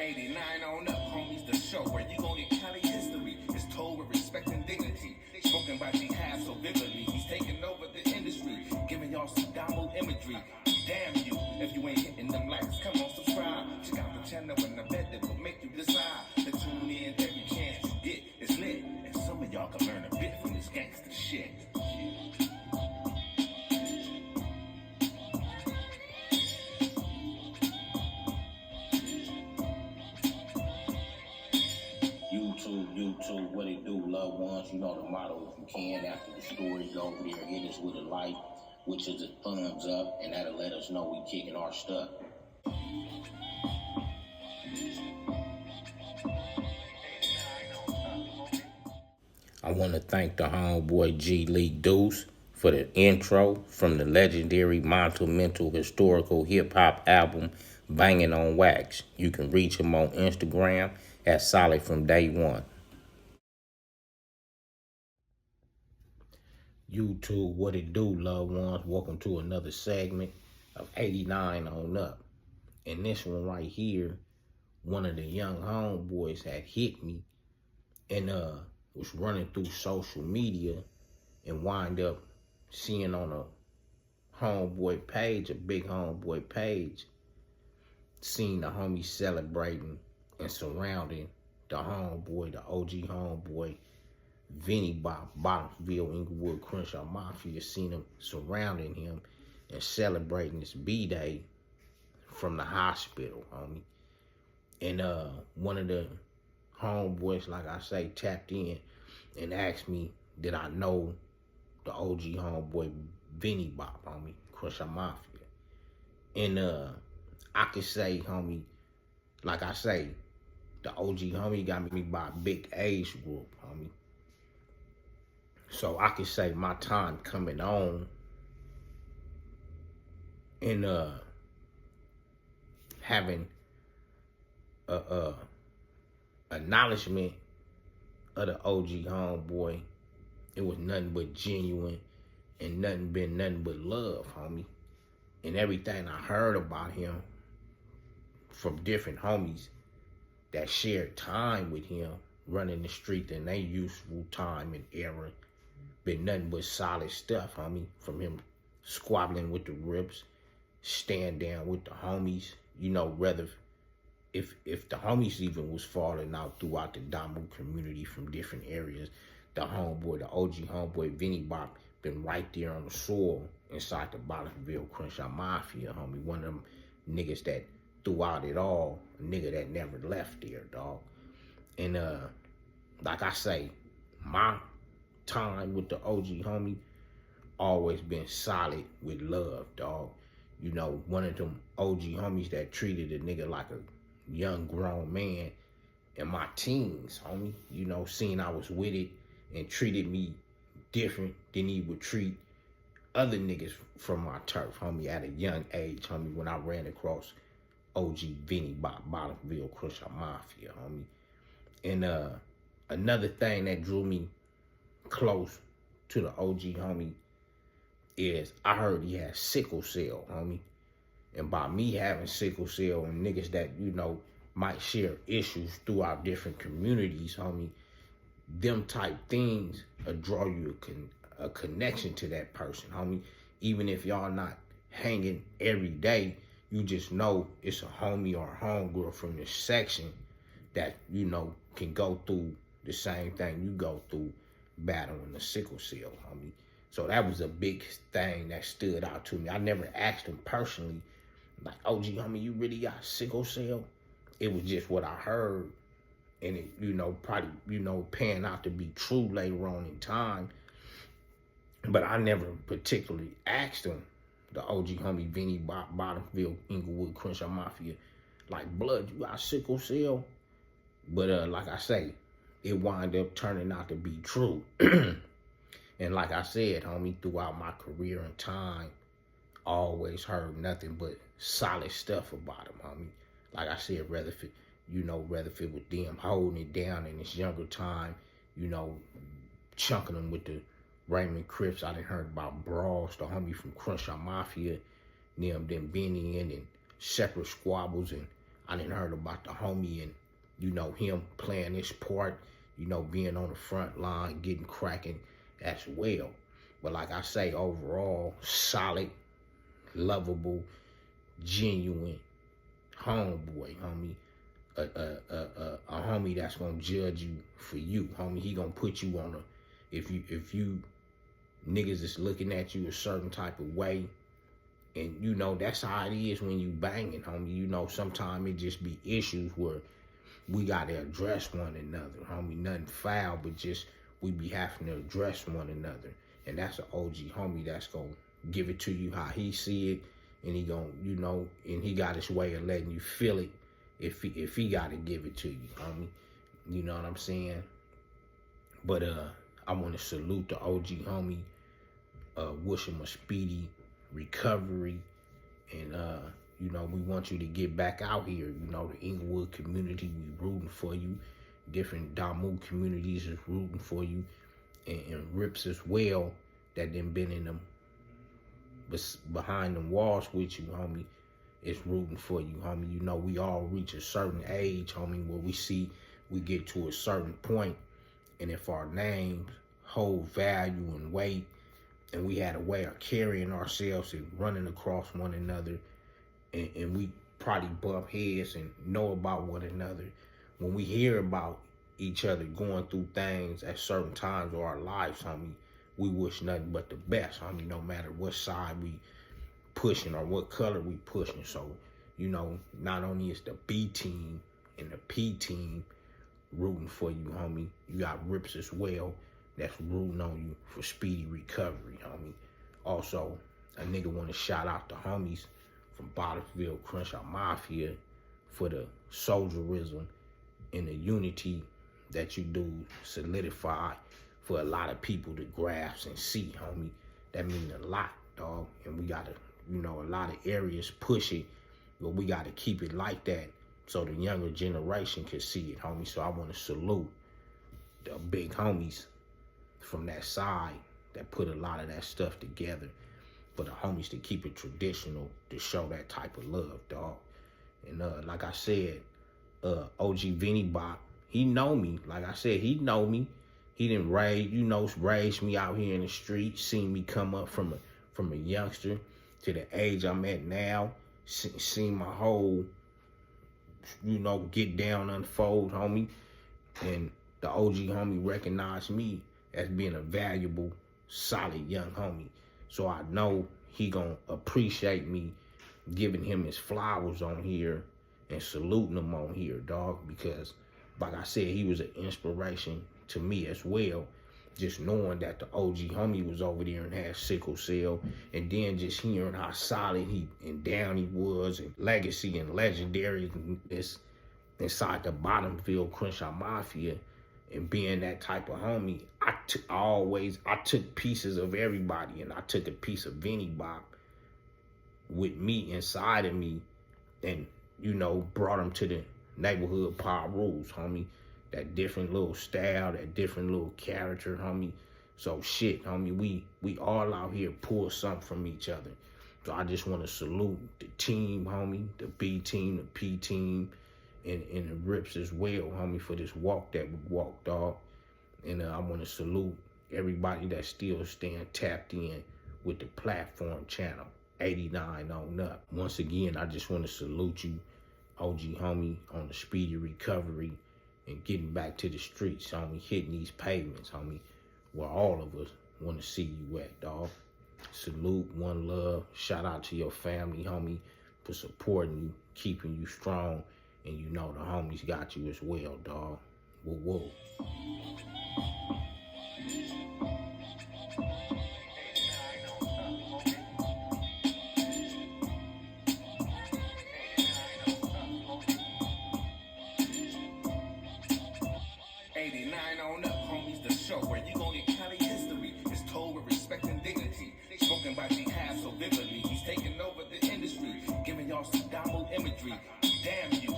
89 on up, homies, the show where you gon' get Cali history. It's told with respect and dignity. Spoken by jihad so vividly. He's taking over the industry, giving y'all some download imagery. Damn you, if you ain't hitting them likes, come on, subscribe. Check out the channel and I bet it will make you decide to tune in every chance you get. It's lit, and some of y'all can learn a bit from this gangster shit. YouTube, what it do, loved ones? You know the motto, if you can, after the story, go over there, hit us with a like, which is a thumbs up, and that'll let us know we kicking our stuff. I want to thank the homeboy G. Lee Deuce for the intro from the legendary Mental historical hip-hop album, Banging on Wax. You can reach him on Instagram at Solid From Day One. YouTube, what it do, loved ones? Welcome to another segment of 89 on up. And this one right here, one of the young homeboys had hit me and was running through social media and wind up seeing on a homeboy page, a big homeboy page, seeing the homies celebrating and surrounding the homeboy, the OG homeboy, Vinnie Bop, Bottomville, Inglewood, Crenshaw, Mafia, seen him surrounding him and celebrating his B-Day from the hospital, homie. And one of the homeboys, like I say, tapped in and asked me, did I know the OG homeboy, Vinnie Bop, homie, Crenshaw Mafia. And I could say, homie, like I say, the OG homie got me by a big age group, homie. So I could say my time coming on and having a acknowledgement of the OG homeboy, it was nothing but genuine and nothing but love, homie. And everything I heard about him from different homies that shared time with him running the street in their useful time and era, been nothing but solid stuff, homie. From him squabbling with the Rips, stand down with the homies, you know, rather if the homies even was falling out throughout the Damu community from different areas, the homeboy, the OG homeboy, Vinnie Bop, been right there on the soil inside the Bottomville Crenshaw Mafia, homie. One of them niggas that throughout it all, a nigga that never left there, dog. And like I say, my time with the OG homie always been solid with love, dog. You know, one of them OG homies that treated a nigga like a young grown man in my teens, homie. You know, seeing I was with it and treated me different than he would treat other niggas from my turf, homie, at a young age, homie, when I ran across OG Vinnie Bop, Bottomville, Crenshaw Mafia, homie. And another thing that drew me close to the OG homie is I heard he had sickle cell, homie. And by me having sickle cell and niggas that, you know, might share issues throughout different communities, homie, them type things will draw you a connection to that person, homie. Even if y'all not hanging every day, you just know it's a homie or a homegirl from this section that, you know, can go through the same thing you go through battling the sickle cell, homie. So that was a big thing that stood out to me. I never asked him personally, like, OG homie, you really got sickle cell? It was just what I heard. And it, you know, probably, you know, pan out to be true later on in time. But I never particularly asked him, the OG homie Vinnie Bop, Bottomville, Inglewood, Crenshaw Mafia, like, Blood, you got sickle cell? But like I say, it wound up turning out to be true. And like I said, homie, throughout my career and time, always heard nothing but solid stuff about him, homie. Like I said, whether if it was them holding it down in his younger time, you know, chunking them with the Raymond Crips. I done heard about Brawls, the homie from Crenshaw Mafia, them being in and separate squabbles. And I done heard about the homie and, you know, him playing his part, you know, being on the front line, getting cracking as well. But like I say, overall, solid, lovable, genuine homeboy, homie. A homie that's gonna judge you for you, homie. He gonna put you on a, if you niggas is looking at you a certain type of way, and you know that's how it is when you banging, homie. You know, sometimes it just be issues where we gotta address one another, homie. Nothing foul, but just we be having to address one another. And that's an OG homie that's gonna give it to you how he see it, and he gonna, you know, and he got his way of letting you feel it if he gotta give it to you, homie. You know what I'm saying? But I wanna salute the OG homie, wish him a speedy recovery, and you know, we want you to get back out here. You know, the Inglewood community, we rooting for you. Different Damu communities is rooting for you, and Rips as well, that done been in them behind them walls with you, homie, is rooting for you, homie. You know, we all reach a certain age, homie, where we get to a certain point, and if our names hold value and weight, and we had a way of carrying ourselves and running across one another, and we probably bump heads and know about one another. When we hear about each other going through things at certain times of our lives, homie, we wish nothing but the best, homie, no matter what side we pushing or what color we pushing. So, you know, not only is the B team and the P team rooting for you, homie, you got Rips as well that's rooting on you for speedy recovery, homie. Also, a nigga want to shout out the homies from Bottomsville, Crenshaw Mafia for the soldierism and the unity that you do solidify for a lot of people to grasp and see, homie. That mean a lot, dog. And we gotta, you know, a lot of areas push it, but we gotta keep it like that so the younger generation can see it, homie. So I want to salute the big homies from that side that put a lot of that stuff together for the homies to keep it traditional, to show that type of love, dog. And like I said, OG Vinnie Bop, he know me. Like I said, he know me. He didn't raise me out here in the street, seen me come up from a youngster to the age I'm at now, seen my whole, you know, get down, unfold, homie. And the OG homie recognized me as being a valuable, solid young homie. So I know he gonna appreciate me giving him his flowers on here and saluting him on here, dog, because like I said, he was an inspiration to me as well. Just knowing that the OG homie was over there and had sickle cell, and then just hearing how solid and down he was, and legacy and legendary inside the Bottomsville Crenshaw Mafia, and being that type of homie, I took pieces of everybody, and I took a piece of Vinnie Bop with me inside of me, and, you know, brought him to the neighborhood power rules, homie. That different little style, that different little character, homie. So shit, homie, we all out here pull something from each other. So I just want to salute the team, homie, the B team, the P team, and the Rips as well, homie, for this walk that we walked, dog. And I want to salute everybody that's still staying tapped in with the platform channel, 89 on up. Once again, I just want to salute you, OG homie, on the speedy recovery and getting back to the streets, homie, hitting these pavements, homie, where all of us want to see you at, dog. Salute, one love. Shout out to your family, homie, for supporting you, keeping you strong, and you know the homies got you as well, dog. Whoa, whoa. On up, homies, the show where you gon' encounter history. It's told with respect and dignity. Spoken by jihad so vividly. He's taking over the industry, giving y'all some download imagery. Damn you.